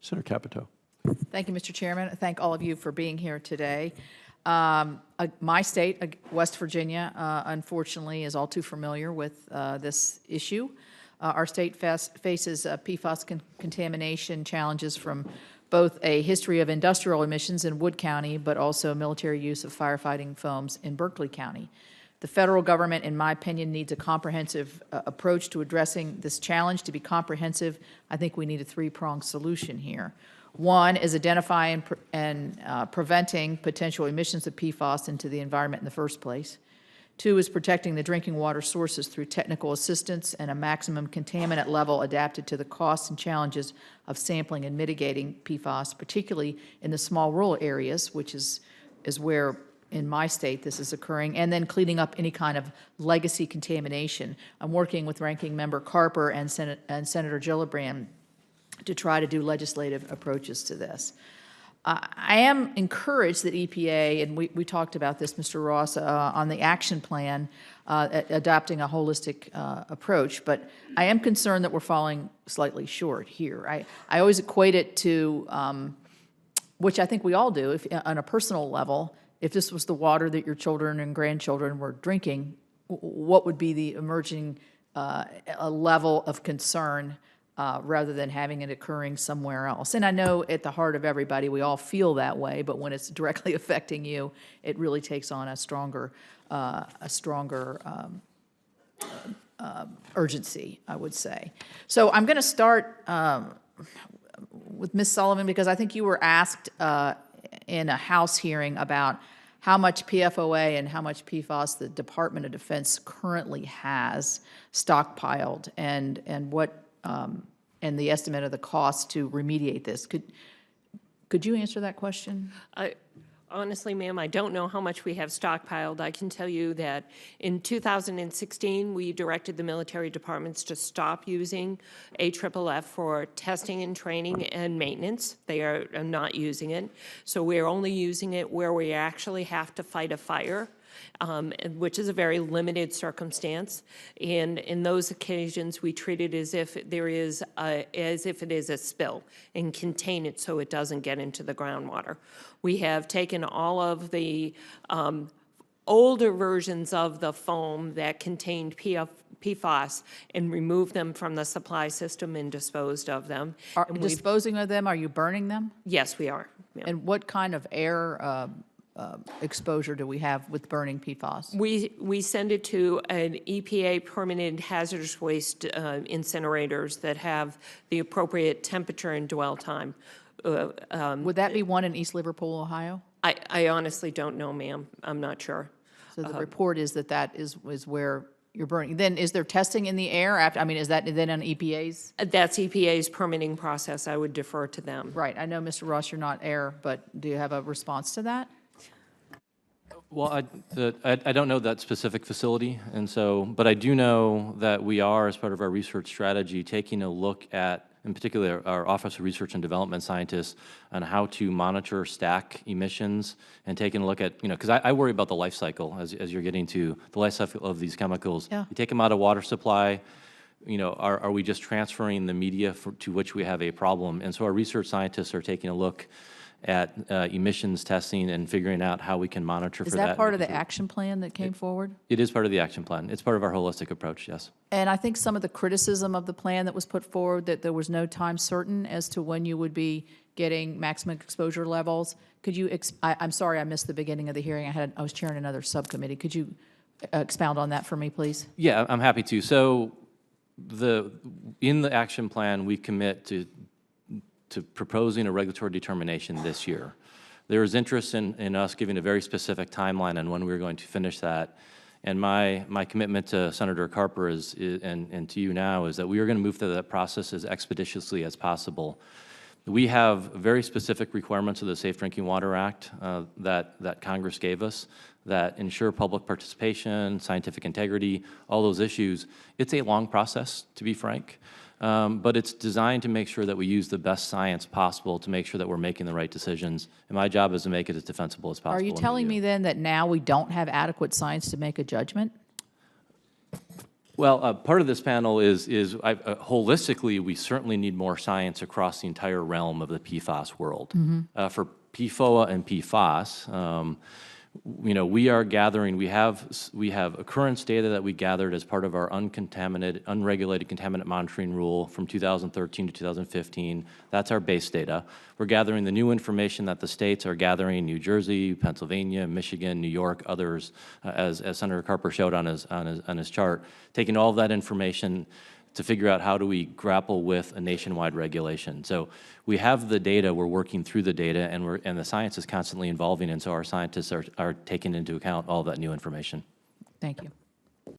Senator Capito. Thank you, Mr. Chairman. I thank all of you for being here today. My state, West Virginia, unfortunately, is all too familiar with this issue. Our state faces PFAS contamination challenges from both a history of industrial emissions in Wood County, but also military use of firefighting foams in Berkeley County. The federal government, in my opinion, needs a comprehensive approach to addressing this challenge. To be comprehensive, I think we need a three-pronged solution here. One is identifying and preventing potential emissions of PFAS into the environment in the first place. Two is protecting the drinking water sources through technical assistance and a maximum contaminant level adapted to the costs and challenges of sampling and mitigating PFAS, particularly in the small rural areas, which is where in my state this is occurring, and then cleaning up any kind of legacy contamination. I'm working with Ranking Member Carper and Senator Gillibrand to try to do legislative approaches to this. I am encouraged that EPA, and we talked about this, Mr. Ross, on the action plan, adopting a holistic approach, but I am concerned that we're falling slightly short here. I always equate it to, which I think we all do, on a personal level, if this was the water that your children and grandchildren were drinking, what would be the emerging level of concern rather than having it occurring somewhere else? And I know at the heart of everybody, we all feel that way, but when it's directly affecting you, it really takes on a stronger urgency, I would say. So I'm going to start with Ms. Sullivan, because I think you were asked in a House hearing about how much PFOA and how much PFAS the Department of Defense currently has stockpiled, and what and the estimate of the cost to remediate this. Could you answer that question? Honestly, ma'am, I don't know how much we have stockpiled. I can tell you that in 2016, we directed the military departments to stop using AFFF for testing and training and maintenance. They are not using it. So we're only using it where we actually have to fight a fire, which is a very limited circumstance. And in those occasions, we treat it as if it is a spill and contain it so it doesn't get into the groundwater. We have taken all of the older versions of the foam that contained PFAS and removed them from the supply system and disposed of them. Disposing of them, are you burning them? Yes, we are. Yeah. And what kind of air exposure do we have with burning PFAS? We send it to an EPA permitted hazardous waste incinerators that have the appropriate temperature and dwell time. Would that be one in East Liverpool, Ohio? I honestly don't know, ma'am. I'm not sure. So the report is that is where you're burning. Then is there testing in the air after? I mean, is that then on EPA's? That's EPA's permitting process. I would defer to them. Right. I know, Mr. Ross, you're not air, but do you have a response to that? Well, I don't know that specific facility, and so, but I do know that we are, as part of our research strategy, taking a look at, in particular, our Office of Research and Development Scientists, on how to monitor stack emissions, and taking a look at, because I worry about the life cycle as you're getting to the life cycle of these chemicals. Yeah. You take them out of water supply, are we just transferring the media to which we have a problem? And so our research scientists are taking a look at emissions testing and figuring out how we can monitor for that. Is that part of the action plan that came forward? It is part of the action plan. It's part of our holistic approach, yes. And I think some of the criticism of the plan that was put forward, that there was no time certain as to when you would be getting maximum exposure levels. Could you, I'm sorry I missed the beginning of the hearing. I was chairing another subcommittee. Could you expound on that for me, please? Yeah, I'm happy to. So in the action plan, we commit to proposing a regulatory determination this year. There is interest in us giving a very specific timeline on when we're going to finish that. And my commitment to Senator Carper and to you now is that we are going to move through that process as expeditiously as possible. We have very specific requirements of the Safe Drinking Water Act that Congress gave us that ensure public participation, scientific integrity, all those issues. It's a long process, to be frank. But it's designed to make sure that we use the best science possible to make sure that we're making the right decisions. And my job is to make it as defensible as possible. Are you telling me then that now we don't have adequate science to make a judgment? Well, part of this panel is holistically, we certainly need more science across the entire realm of the PFAS world. For PFOA and PFAS, you know, we are gathering, we have occurrence data that we gathered as part of our unregulated contaminant monitoring rule from 2013 to 2015. That's our base data. We're gathering the new information that the states are gathering, New Jersey, Pennsylvania, Michigan, New York, others, as Senator Carper showed on his chart, taking all of that information to figure out how do we grapple with a nationwide regulation. So we have the data, we're working through the data, and the science is constantly evolving, and so our scientists are taking into account all of that new information. Thank you.